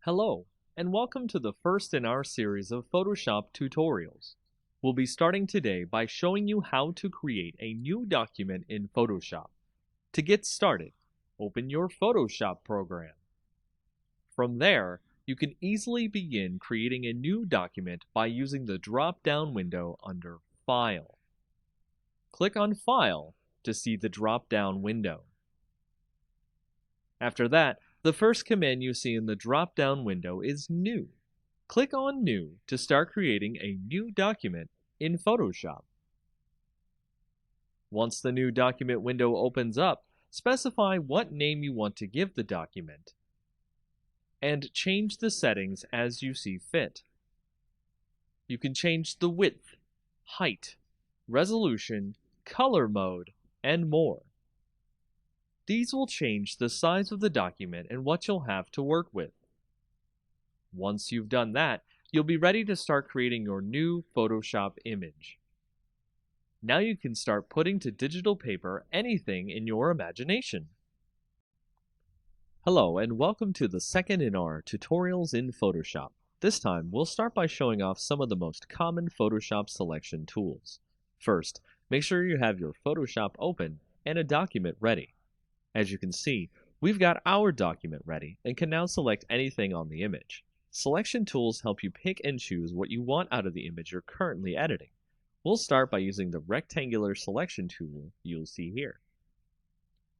Hello, and welcome to the first in our series of Photoshop tutorials. We'll be starting today by showing you how to create a new document in Photoshop. To get started, open your Photoshop program. From there, you can easily begin creating a new document by using the drop-down window under File. Click on File to see the drop-down window. After that, the first command you see in the drop-down window is New. Click on New to start creating a new document in Photoshop. Once the new document window opens up, specify what name you want to give the document, and change the settings as you see fit. You can change the width, height, resolution, color mode, and more. These will change the size of the document and what you'll have to work with. Once you've done that, you'll be ready to start creating your new Photoshop image. Now you can start putting to digital paper anything in your imagination. Hello, and welcome to the second in our tutorials in Photoshop. This time, we'll start by showing off some of the most common Photoshop selection tools. First, make sure you have your Photoshop open and a document ready. As you can see, we've got our document ready and can now select anything on the image. Selection tools help you pick and choose what you want out of the image you're currently editing. We'll start by using the rectangular selection tool you'll see here.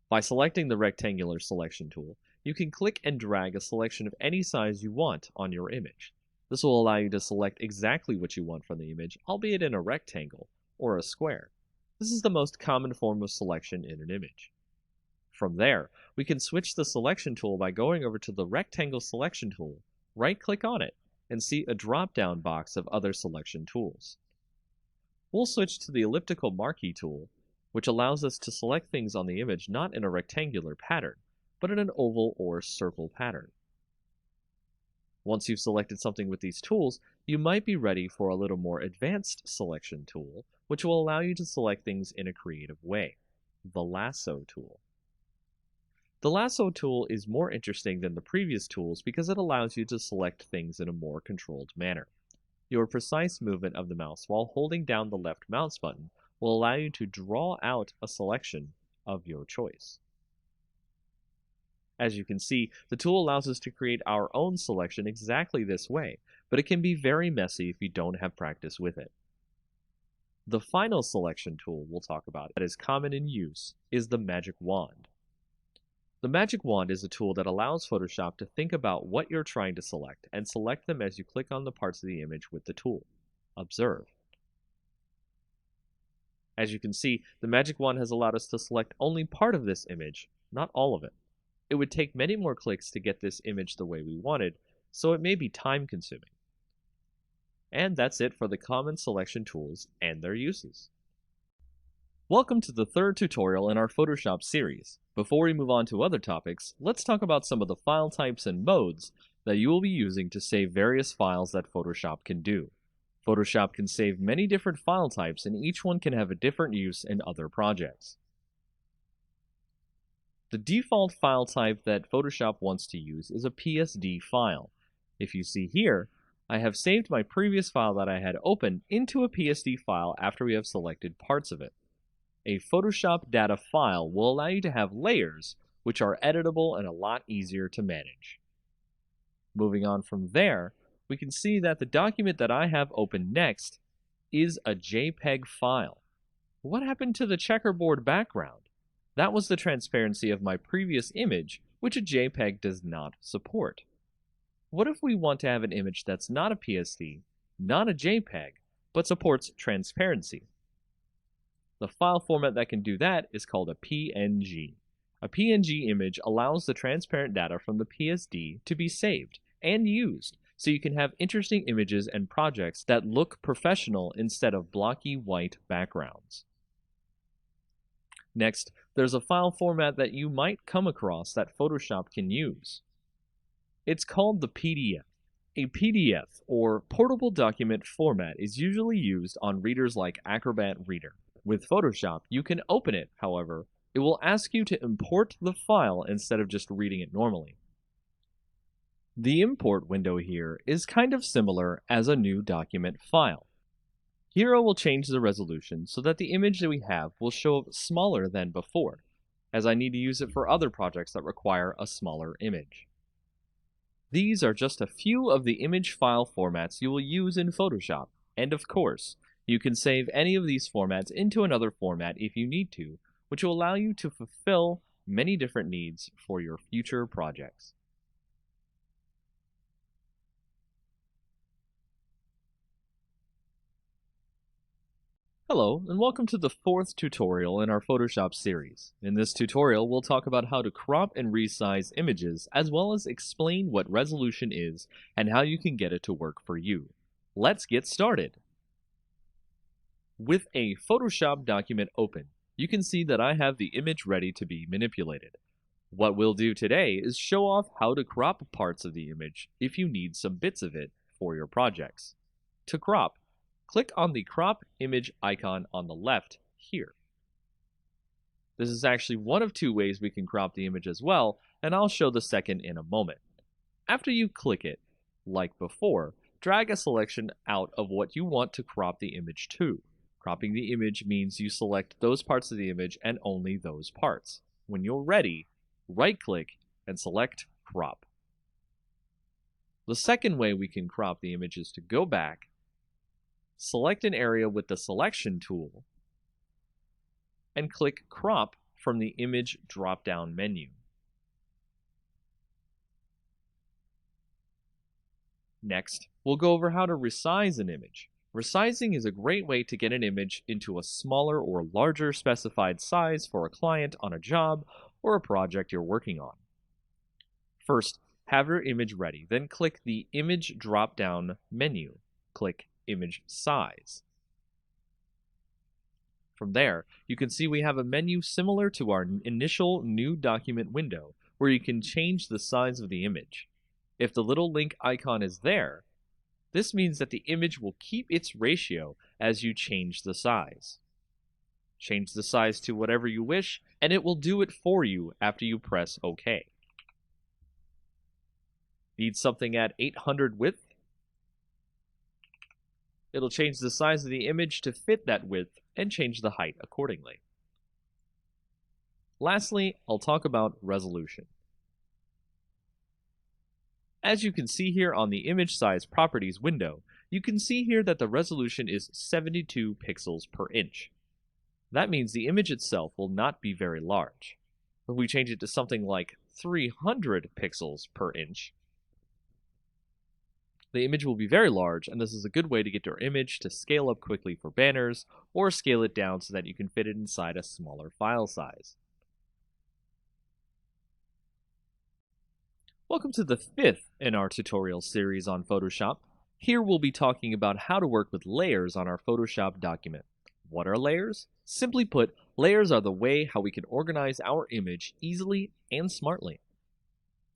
By selecting the rectangular selection tool, you can click and drag a selection of any size you want on your image. This will allow you to select exactly what you want from the image, albeit in a rectangle or a square. This is the most common form of selection in an image. From there, we can switch the selection tool by going over to the rectangle selection tool, right-click on it, and see a drop-down box of other selection tools. We'll switch to the elliptical marquee tool, which allows us to select things on the image not in a rectangular pattern, but in an oval or circle pattern. Once you've selected something with these tools, you might be ready for a little more advanced selection tool, which will allow you to select things in a creative way, the lasso tool. The lasso tool is more interesting than the previous tools because it allows you to select things in a more controlled manner. Your precise movement of the mouse while holding down the left mouse button will allow you to draw out a selection of your choice. As you can see, the tool allows us to create our own selection exactly this way, but it can be very messy if you don't have practice with it. The final selection tool we'll talk about that is common in use is the magic wand. The magic wand is a tool that allows Photoshop to think about what you're trying to select and select them as you click on the parts of the image with the tool. Observe. As you can see, the magic wand has allowed us to select only part of this image, not all of it. It would take many more clicks to get this image the way we wanted, so it may be time-consuming. And that's it for the common selection tools and their uses. Welcome to the third tutorial in our Photoshop series. Before we move on to other topics, let's talk about some of the file types and modes that you will be using to save various files that Photoshop can do. Photoshop can save many different file types, and each one can have a different use in other projects. The default file type that Photoshop wants to use is a PSD file. If you see here, I have saved my previous file that I had opened into a PSD file after we have selected parts of it. A Photoshop data file will allow you to have layers, which are editable and a lot easier to manage. Moving on from there, we can see that the document that I have open next is a JPEG file. What happened to the checkerboard background? That was the transparency of my previous image, which a JPEG does not support. What if we want to have an image that's not a PSD, not a JPEG, but supports transparency? The file format that can do that is called a PNG. A PNG image allows the transparent data from the PSD to be saved and used, so you can have interesting images and projects that look professional instead of blocky white backgrounds. Next, there's a file format that you might come across that Photoshop can use. It's called the PDF. A PDF, or Portable Document Format, is usually used on readers like Acrobat Reader. With Photoshop, you can open it, however. It will ask you to import the file instead of just reading it normally. The import window here is kind of similar as a new document file. Here I will change the resolution so that the image that we have will show up smaller than before, as I need to use it for other projects that require a smaller image. These are just a few of the image file formats you will use in Photoshop, and of course, you can save any of these formats into another format if you need to, which will allow you to fulfill many different needs for your future projects. Hello, and welcome to the fourth tutorial in our Photoshop series. In this tutorial, we'll talk about how to crop and resize images, as well as explain what resolution is and how you can get it to work for you. Let's get started! With a Photoshop document open, you can see that I have the image ready to be manipulated. What we'll do today is show off how to crop parts of the image if you need some bits of it for your projects. To crop, click on the crop image icon on the left here. This is actually one of two ways we can crop the image as well, and I'll show the second in a moment. After you click it, like before, drag a selection out of what you want to crop the image to. Cropping the image means you select those parts of the image and only those parts. When you're ready, right-click and select Crop. The second way we can crop the image is to go back, select an area with the Selection tool, and click Crop from the Image drop-down menu. Next, we'll go over how to resize an image. Resizing is a great way to get an image into a smaller or larger specified size for a client on a job or a project you're working on. First, have your image ready, then click the Image drop-down menu. Click Image Size. From there, you can see we have a menu similar to our initial new document window, where you can change the size of the image. If the little link icon is there, this means that the image will keep its ratio as you change the size. Change the size to whatever you wish, and it will do it for you after you press OK. Need something at 800 width? It'll change the size of the image to fit that width and change the height accordingly. Lastly, I'll talk about resolution. As you can see here on the Image Size Properties window, you can see here that the resolution is 72 pixels per inch. That means the image itself will not be very large. If we change it to something like 300 pixels per inch, the image will be very large, and this is a good way to get your image to scale up quickly for banners, or scale it down so that you can fit it inside a smaller file size. Welcome to the fifth in our tutorial series on Photoshop. Here we'll be talking about how to work with layers on our Photoshop document. What are layers? Simply put, layers are the way how we can organize our image easily and smartly.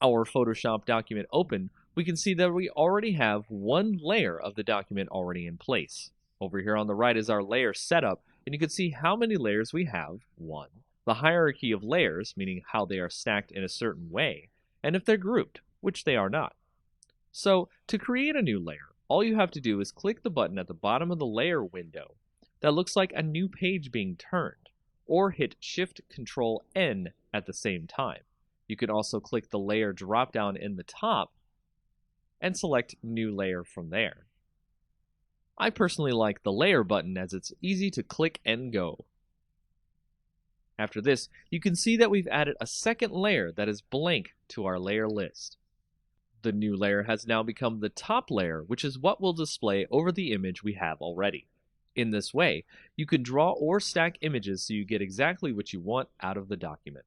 Our Photoshop document open, we can see that we already have one layer of the document already in place. Over here on the right is our layer setup, and you can see how many layers we have. 1. The hierarchy of layers, meaning how they are stacked in a certain way, and if they're grouped, which they are not. So, to create a new layer, all you have to do is click the button at the bottom of the layer window that looks like a new page being turned, or hit Shift-Control-N at the same time. You can also click the layer drop-down in the top and select New Layer from there. I personally like the Layer button as it's easy to click and go. After this, you can see that we've added a second layer that is blank to our layer list. The new layer has now become the top layer, which is what will display over the image we have already. In this way, you can draw or stack images so you get exactly what you want out of the document.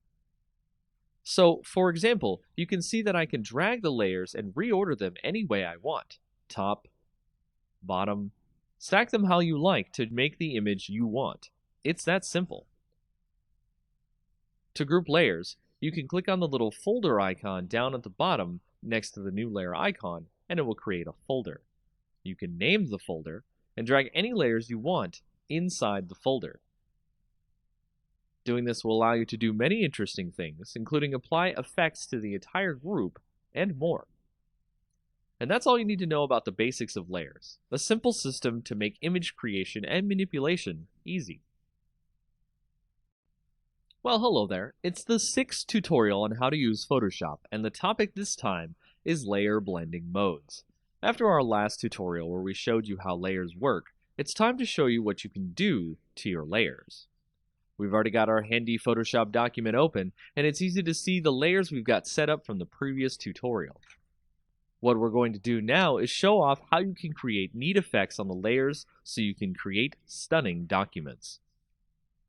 So, for example, you can see that I can drag the layers and reorder them any way I want. Top, bottom, stack them how you like to make the image you want. It's that simple. To group layers, you can click on the little folder icon down at the bottom next to the new layer icon, and it will create a folder. You can name the folder and drag any layers you want inside the folder. Doing this will allow you to do many interesting things, including apply effects to the entire group and more. And that's all you need to know about the basics of layers, a simple system to make image creation and manipulation easy. Well, hello there. It's the 6th tutorial on how to use Photoshop, and the topic this time is layer blending modes. After our last tutorial where we showed you how layers work, it's time to show you what you can do to your layers. We've already got our handy Photoshop document open, and it's easy to see the layers we've got set up from the previous tutorial. What we're going to do now is show off how you can create neat effects on the layers so you can create stunning documents.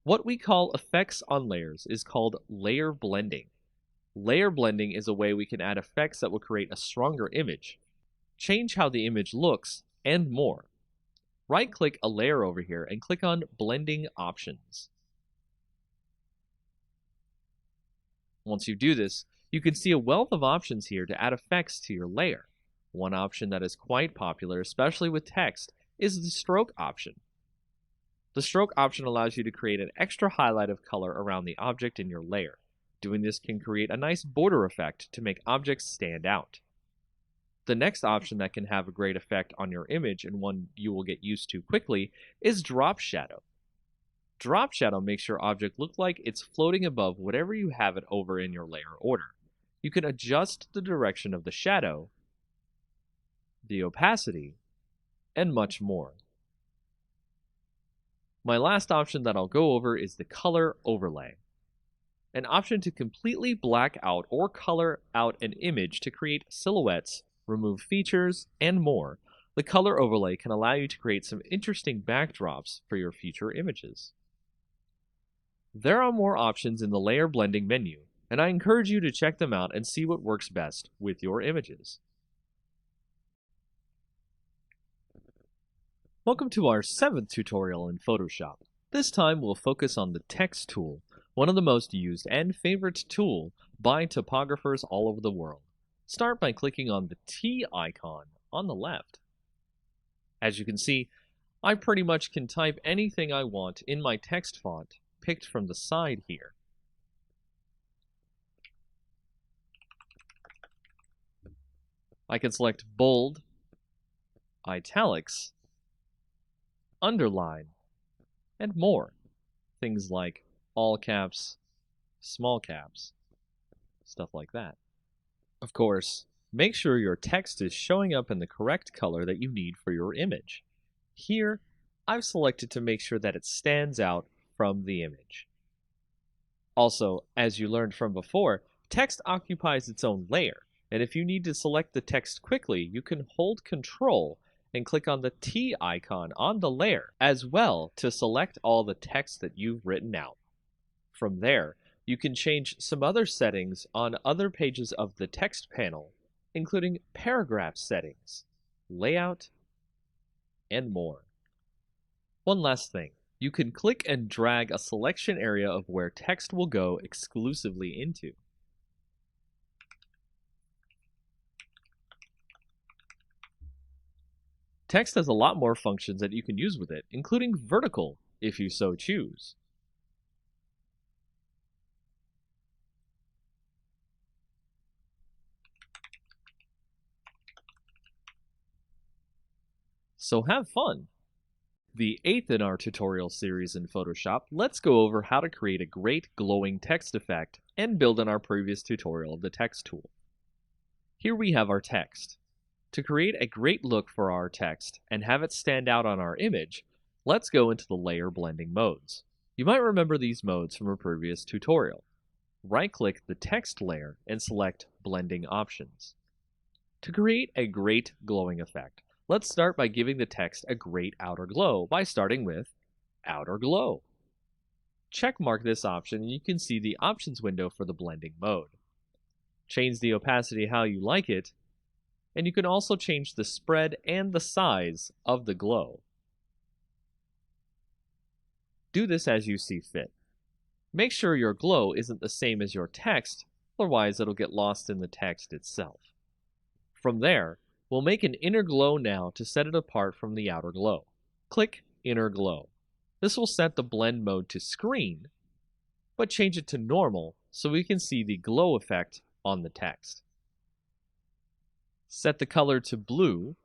What we call effects on layers is called layer blending. Layer blending is a way we can add effects that will create a stronger image, change how the image looks, and more. Right-click a layer over here and click on Blending Options. Once you do this, you can see a wealth of options here to add effects to your layer. One option that is quite popular, especially with text, is the stroke option. The stroke option allows you to create an extra highlight of color around the object in your layer. Doing this can create a nice border effect to make objects stand out. The next option that can have a great effect on your image, and one you will get used to quickly, is drop shadow. Drop shadow makes your object look like it's floating above whatever you have it over in your layer order. You can adjust the direction of the shadow, the opacity, and much more. My last option that I'll go over is the color overlay, an option to completely black out or color out an image to create silhouettes, remove features, and more. The color overlay can allow you to create some interesting backdrops for your future images. There are more options in the layer blending menu, and I encourage you to check them out and see what works best with your images. Welcome to our 7th tutorial in Photoshop. This time we'll focus on the text tool, one of the most used and favorite tool by topographers all over the world. Start by clicking on the T icon on the left. As you can see, I pretty much can type anything I want in my text font picked from the side here. I can select bold, italics, underline, and more. Things like all caps, small caps, stuff like that. Of course, make sure your text is showing up in the correct color that you need for your image. Here, I've selected to make sure that it stands out from the image. Also, as you learned from before, text occupies its own layer, and if you need to select the text quickly, you can hold Control and click on the T icon on the layer as well to select all the text that you've written out. From there, you can change some other settings on other pages of the text panel, including paragraph settings, layout, and more. One last thing, you can click and drag a selection area of where text will go exclusively into. Text has a lot more functions that you can use with it, including vertical, if you so choose. So have fun! The 8th in our tutorial series in Photoshop, let's go over how to create a great glowing text effect and build on our previous tutorial of the text tool. Here we have our text. To create a great look for our text and have it stand out on our image, let's go into the layer blending modes. You might remember these modes from a previous tutorial. Right-click the text layer and select Blending Options. To create a great glowing effect, let's start by giving the text a great outer glow by starting with Outer Glow. Checkmark this option and you can see the options window for the blending mode. Change the opacity how you like it, and you can also change the spread and the size of the glow. Do this as you see fit. Make sure your glow isn't the same as your text, otherwise it'll get lost in the text itself. From there, we'll make an inner glow now to set it apart from the outer glow. Click Inner Glow. This will set the blend mode to screen, but change it to normal so we can see the glow effect on the text. Set the color to blue,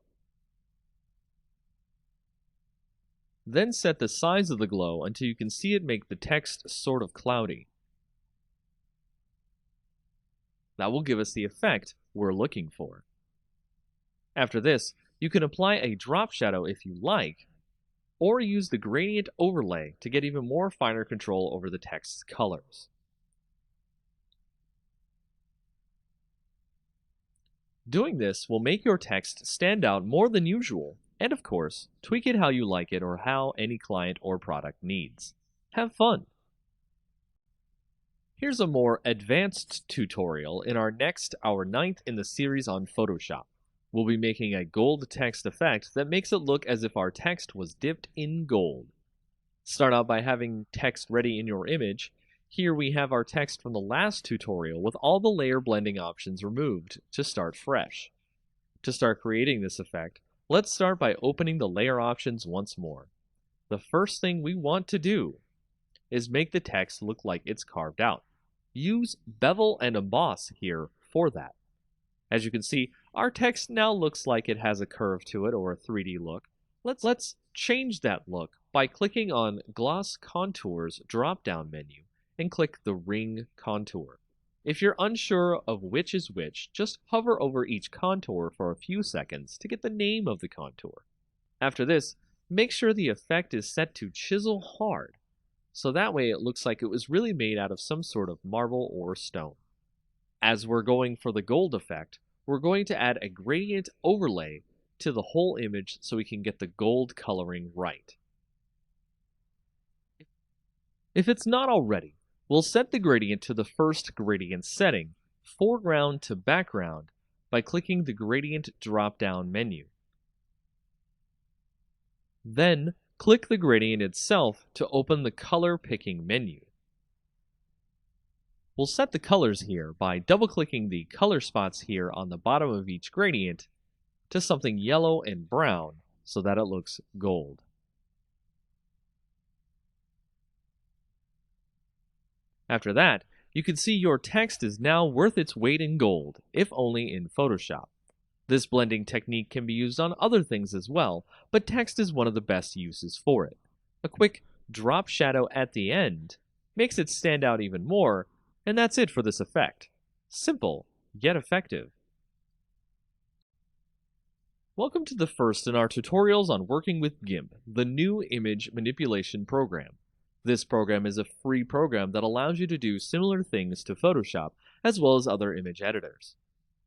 then set the size of the glow until you can see it make the text sort of cloudy. That will give us the effect we're looking for. After this, you can apply a drop shadow if you like, or use the gradient overlay to get even more finer control over the text's colors. Doing this will make your text stand out more than usual, and of course, tweak it how you like it or how any client or product needs. Have fun! Here's a more advanced tutorial in our ninth in the series on Photoshop. We'll be making a gold text effect that makes it look as if our text was dipped in gold. Start out by having text ready in your image. Here we have our text from the last tutorial with all the layer blending options removed to start fresh. To start creating this effect, let's start by opening the layer options once more. The first thing we want to do is make the text look like it's carved out. Use bevel and emboss here for that. As you can see, our text now looks like it has a curve to it or a 3D look. Let's change that look by clicking on Gloss Contours drop-down menu and click the ring contour. If you're unsure of which is which, just hover over each contour for a few seconds to get the name of the contour. After this, make sure the effect is set to chisel hard, so that way it looks like it was really made out of some sort of marble or stone. As we're going for the gold effect, we're going to add a gradient overlay to the whole image so we can get the gold coloring right. If it's not already, we'll set the gradient to the first gradient setting, foreground to background, by clicking the gradient drop-down menu. Then, click the gradient itself to open the color picking menu. We'll set the colors here by double-clicking the color spots here on the bottom of each gradient to something yellow and brown so that it looks gold. After that, you can see your text is now worth its weight in gold, if only in Photoshop. This blending technique can be used on other things as well, but text is one of the best uses for it. A quick drop shadow at the end makes it stand out even more, and that's it for this effect. Simple, yet effective. Welcome to the first in our tutorials on working with GIMP, the new image manipulation program. This program is a free program that allows you to do similar things to Photoshop, as well as other image editors.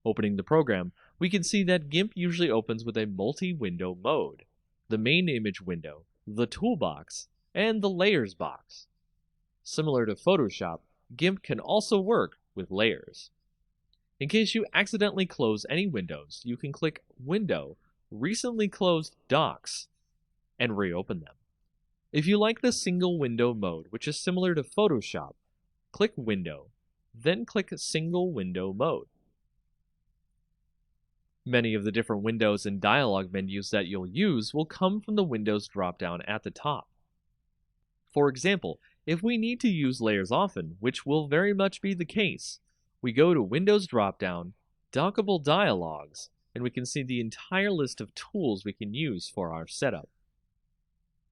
Opening the program, we can see that GIMP usually opens with a multi-window mode, the main image window, the toolbox, and the layers box. Similar to Photoshop, GIMP can also work with layers. In case you accidentally close any windows, you can click Window, Recently Closed Docs, and reopen them. If you like the single window mode, which is similar to Photoshop, click Window, then click Single Window Mode. Many of the different windows and dialog menus that you'll use will come from the Windows drop-down at the top. For example, if we need to use layers often, which will very much be the case, we go to Windows drop-down, Dockable Dialogs, and we can see the entire list of tools we can use for our setup.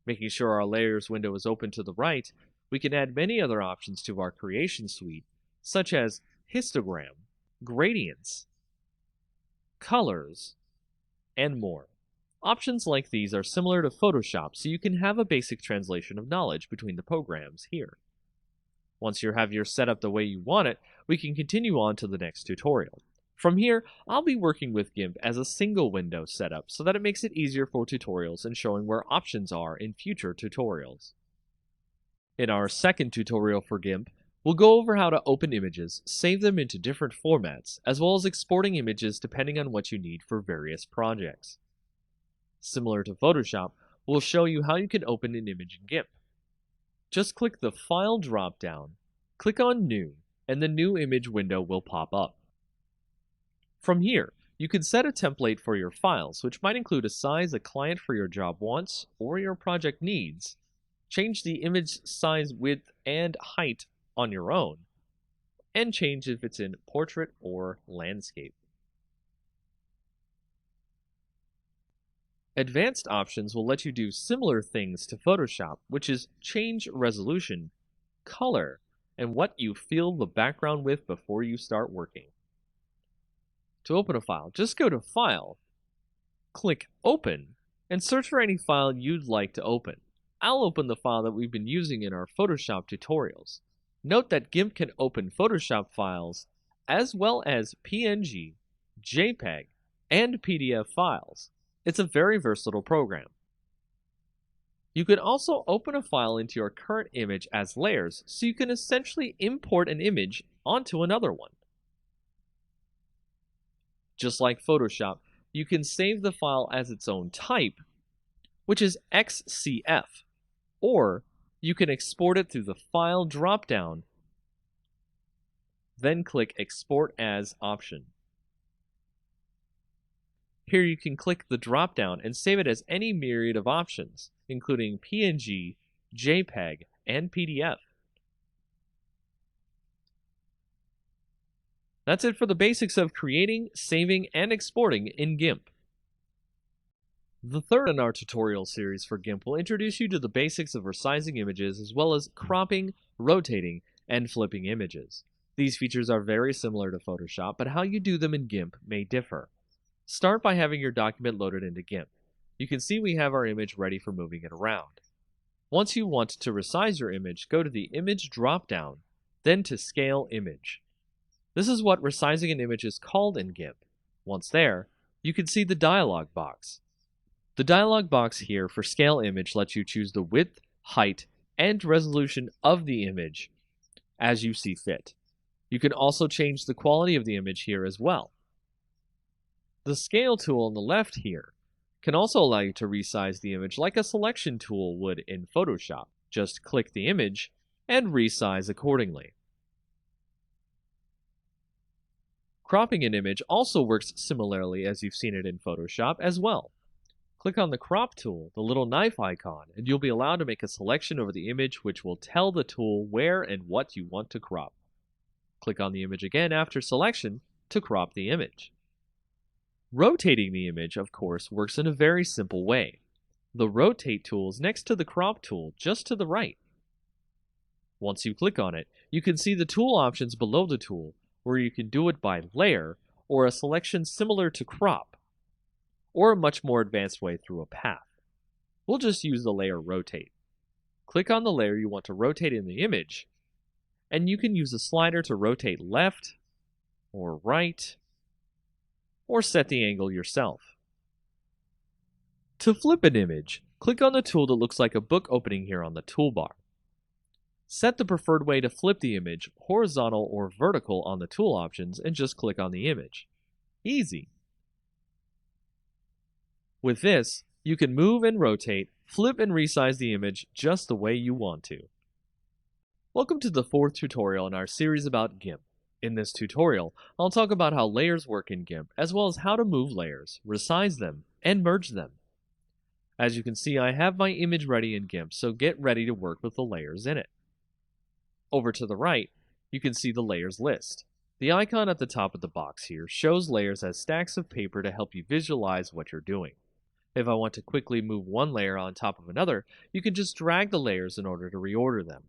Making sure our layers window is open to the right, we can add many other options to our creation suite, such as histogram, gradients, colors, and more. Options like these are similar to Photoshop, so you can have a basic translation of knowledge between the programs here. Once you have your setup the way you want it, we can continue on to the next tutorial. From here, I'll be working with GIMP as a single window setup so that it makes it easier for tutorials and showing where options are in future tutorials. In our second tutorial for GIMP, we'll go over how to open images, save them into different formats, as well as exporting images depending on what you need for various projects. Similar to Photoshop, we'll show you how you can open an image in GIMP. Just click the File drop-down, click on New, and the New Image window will pop up. From here, you can set a template for your files, which might include a size a client for your job wants or your project needs, change the image size, width, and height on your own, and change if it's in portrait or landscape. Advanced options will let you do similar things to Photoshop, which is change resolution, color, and what you fill the background with before you start working. To open a file, just go to File, click Open, and search for any file you'd like to open. I'll open the file that we've been using in our Photoshop tutorials. Note that GIMP can open Photoshop files as well as PNG, JPEG, and PDF files. It's a very versatile program. You can also open a file into your current image as layers, so you can essentially import an image onto another one. Just like Photoshop, you can save the file as its own type, which is XCF, or you can export it through the File drop-down, then click Export As option. Here you can click the drop-down and save it as any myriad of options, including PNG, JPEG, and PDF. That's it for the basics of creating, saving, and exporting in GIMP. The third in our tutorial series for GIMP will introduce you to the basics of resizing images as well as cropping, rotating, and flipping images. These features are very similar to Photoshop, but how you do them in GIMP may differ. Start by having your document loaded into GIMP. You can see we have our image ready for moving it around. Once you want to resize your image, go to the Image drop-down, then to Scale Image. This is what resizing an image is called in GIMP. Once there, you can see the dialog box. The dialog box here for Scale Image lets you choose the width, height, and resolution of the image as you see fit. You can also change the quality of the image here as well. The Scale tool on the left here can also allow you to resize the image like a selection tool would in Photoshop. Just click the image and resize accordingly. Cropping an image also works similarly as you've seen it in Photoshop as well. Click on the Crop tool, the little knife icon, and you'll be allowed to make a selection over the image which will tell the tool where and what you want to crop. Click on the image again after selection to crop the image. Rotating the image, of course, works in a very simple way. The Rotate tool is next to the Crop tool, just to the right. Once you click on it, you can see the tool options below the tool, where you can do it by layer, or a selection similar to crop, or a much more advanced way through a path. We'll just use the layer Rotate. Click on the layer you want to rotate in the image, and you can use a slider to rotate left, or right, or set the angle yourself. To flip an image, click on the tool that looks like a book opening here on the toolbar. Set the preferred way to flip the image, horizontal or vertical on the tool options, and just click on the image. Easy. With this, you can move and rotate, flip and resize the image just the way you want to. Welcome to the fourth tutorial in our series about GIMP. In this tutorial, I'll talk about how layers work in GIMP, as well as how to move layers, resize them, and merge them. As you can see, I have my image ready in GIMP, so get ready to work with the layers in it. Over to the right, you can see the layers list. The icon at the top of the box here shows layers as stacks of paper to help you visualize what you're doing. If I want to quickly move one layer on top of another, you can just drag the layers in order to reorder them.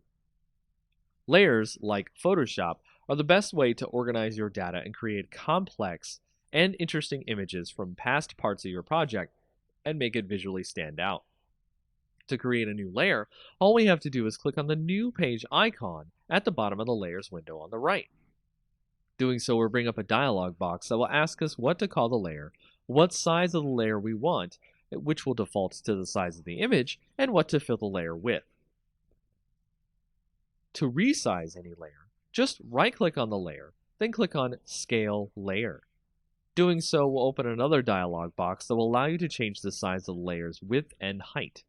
Layers, like Photoshop, are the best way to organize your data and create complex and interesting images from past parts of your project and make it visually stand out. To create a new layer, all we have to do is click on the New Page icon at the bottom of the Layers window on the right. Doing so will bring up a dialog box that will ask us what to call the layer, what size of the layer we want, which will default to the size of the image, and what to fill the layer with. To resize any layer, just right-click on the layer, then click on Scale Layer. Doing so will open another dialog box that will allow you to change the size of the layer's width and height.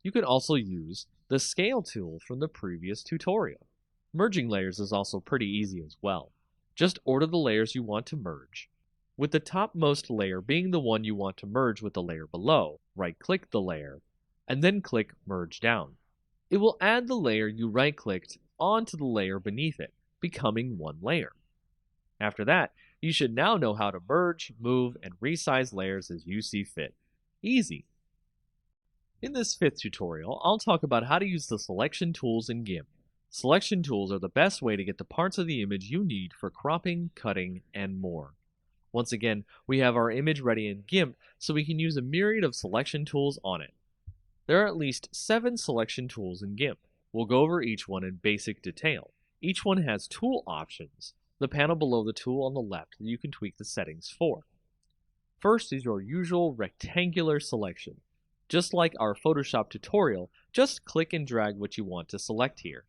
You can also use the Scale tool from the previous tutorial. Merging layers is also pretty easy as well. Just order the layers you want to merge, with the topmost layer being the one you want to merge with the layer below. Right-click the layer, and then click Merge Down. It will add the layer you right-clicked onto the layer beneath it, becoming one layer. After that, you should now know how to merge, move, and resize layers as you see fit. Easy. In this fifth tutorial, I'll talk about how to use the selection tools in GIMP. Selection tools are the best way to get the parts of the image you need for cropping, cutting, and more. Once again, we have our image ready in GIMP, so we can use a myriad of selection tools on it. There are at least 7 selection tools in GIMP. We'll go over each one in basic detail. Each one has tool options, the panel below the tool on the left that you can tweak the settings for. First is your usual rectangular selection. Just like our Photoshop tutorial, just click and drag what you want to select here.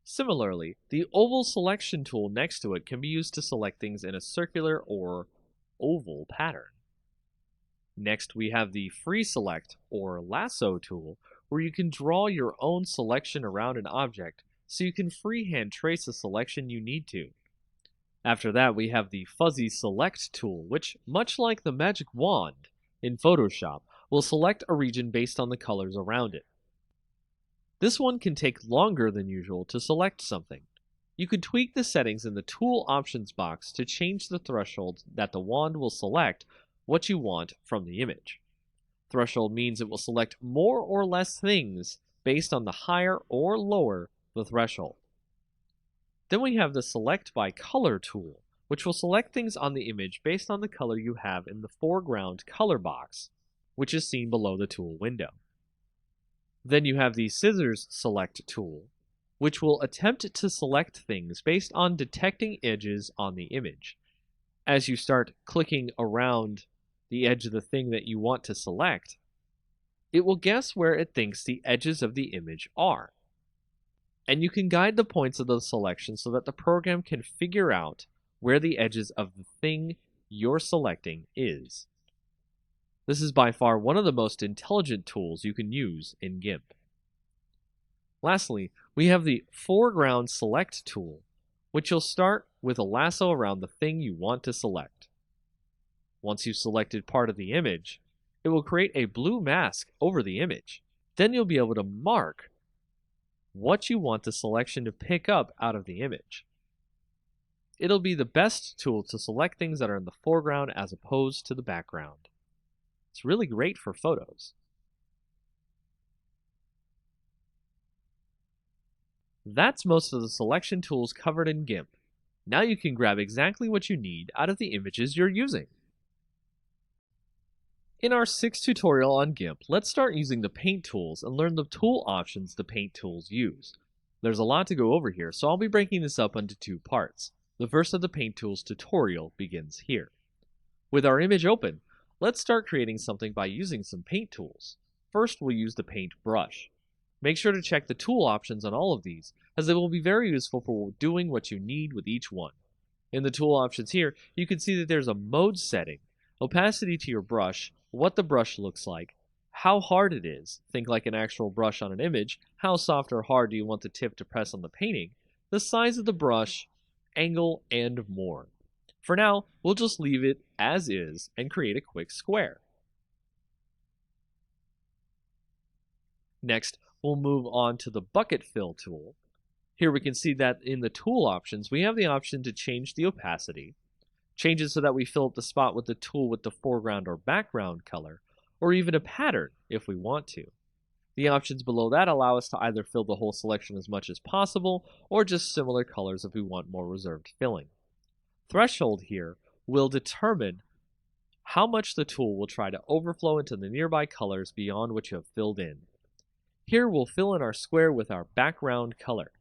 Similarly, the oval selection tool next to it can be used to select things in a circular or oval pattern. Next, we have the free select or lasso tool, where you can draw your own selection around an object so you can freehand trace a selection you need to. After that, we have the fuzzy select tool, which, much like the magic wand in Photoshop, will select a region based on the colors around it. This one can take longer than usual to select something. You can tweak the settings in the Tool Options box to change the threshold that the wand will select what you want from the image. Threshold means it will select more or less things based on the higher or lower the threshold. Then we have the Select by Color tool, which will select things on the image based on the color you have in the foreground color box, which is seen below the tool window. Then you have the Scissors Select tool, which will attempt to select things based on detecting edges on the image. As you start clicking around the edge of the thing that you want to select, it will guess where it thinks the edges of the image are. And you can guide the points of the selection so that the program can figure out where the edges of the thing you're selecting is. This is by far one of the most intelligent tools you can use in GIMP. Lastly, we have the Foreground Select tool, which will start with a lasso around the thing you want to select. Once you've selected part of the image, it will create a blue mask over the image. Then you'll be able to mark what you want the selection to pick up out of the image. It'll be the best tool to select things that are in the foreground as opposed to the background. It's really great for photos. That's most of the selection tools covered in GIMP. Now you can grab exactly what you need out of the images you're using. In our 6th tutorial on GIMP, let's start using the paint tools and learn the tool options the paint tools use. There's a lot to go over here, so I'll be breaking this up into 2 parts. The first of the paint tools tutorial begins here. With our image open, let's start creating something by using some paint tools. First, we'll use the paint brush. Make sure to check the tool options on all of these, as they will be very useful for doing what you need with each one. In the tool options here, you can see that there's a mode setting, opacity to your brush, what the brush looks like, how hard it is, think like an actual brush on an image, how soft or hard do you want the tip to press on the painting, the size of the brush, angle, and more. For now, we'll just leave it as is and create a quick square. Next, we'll move on to the bucket fill tool. Here we can see that in the tool options, we have the option to change the opacity, change it so that we fill up the spot with the tool with the foreground or background color, or even a pattern if we want to. The options below that allow us to either fill the whole selection as much as possible, or just similar colors if we want more reserved filling. Threshold here will determine how much the tool will try to overflow into the nearby colors beyond what you have filled in. Here we'll fill in our square with our background color.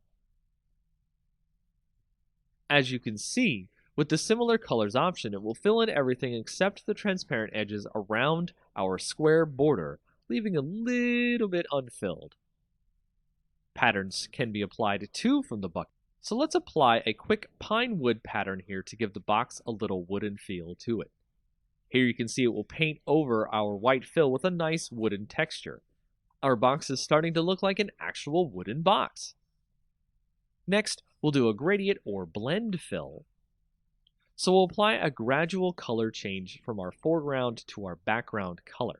As you can see, with the similar colors option, it will fill in everything except the transparent edges around our square border, leaving a little bit unfilled. Patterns can be applied too from the bucket. So let's apply a quick pine wood pattern here to give the box a little wooden feel to it. Here you can see it will paint over our white fill with a nice wooden texture. Our box is starting to look like an actual wooden box. Next, we'll do a gradient or blend fill. So we'll apply a gradual color change from our foreground to our background color.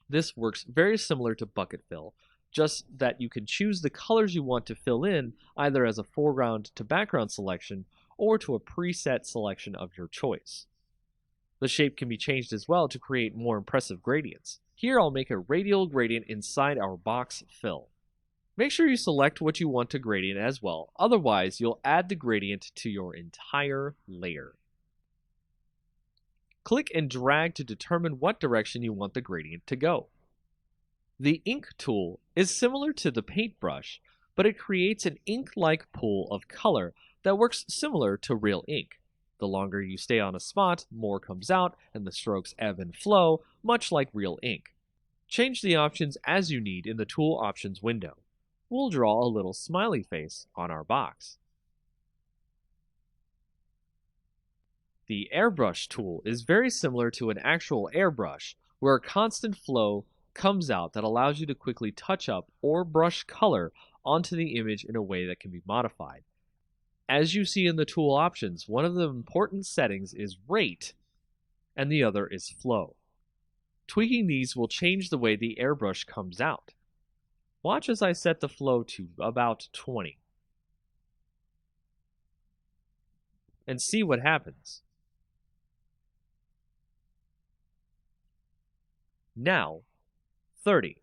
This works very similar to bucket fill, just that you can choose the colors you want to fill in either as a foreground to background selection or to a preset selection of your choice. The shape can be changed as well to create more impressive gradients. Here I'll make a radial gradient inside our box fill. Make sure you select what you want to gradient as well, otherwise you'll add the gradient to your entire layer. Click and drag to determine what direction you want the gradient to go. The ink tool is similar to the paintbrush, but it creates an ink-like pool of color that works similar to real ink. The longer you stay on a spot, more comes out, and the strokes ebb and flow, much like real ink. Change the options as you need in the Tool Options window. We'll draw a little smiley face on our box. The airbrush tool is very similar to an actual airbrush, where a constant flow comes out that allows you to quickly touch up or brush color onto the image in a way that can be modified. As you see in the tool options, one of the important settings is rate, and the other is flow. Tweaking these will change the way the airbrush comes out. Watch as I set the flow to about 20. And see what happens. Now, 30.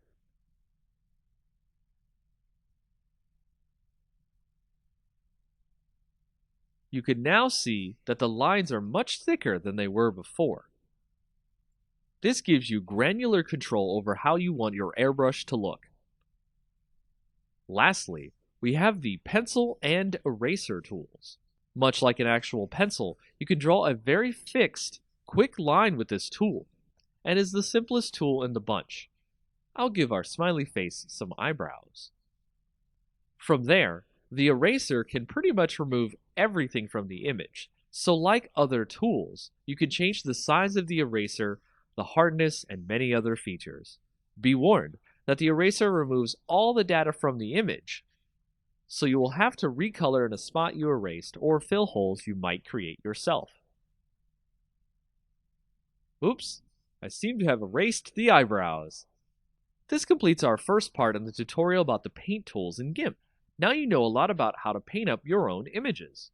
You can now see that the lines are much thicker than they were before. This gives you granular control over how you want your airbrush to look. Lastly, we have the pencil and eraser tools. Much like an actual pencil, you can draw a very fixed, quick line with this tool, and is the simplest tool in the bunch. I'll give our smiley face some eyebrows. From there, the eraser can pretty much remove everything from the image. So like other tools, you can change the size of the eraser, the hardness, and many other features. Be warned that the eraser removes all the data from the image, so you will have to recolor in a spot you erased or fill holes you might create yourself. Oops, I seem to have erased the eyebrows. This completes our first part in the tutorial about the paint tools in GIMP. Now you know a lot about how to paint up your own images.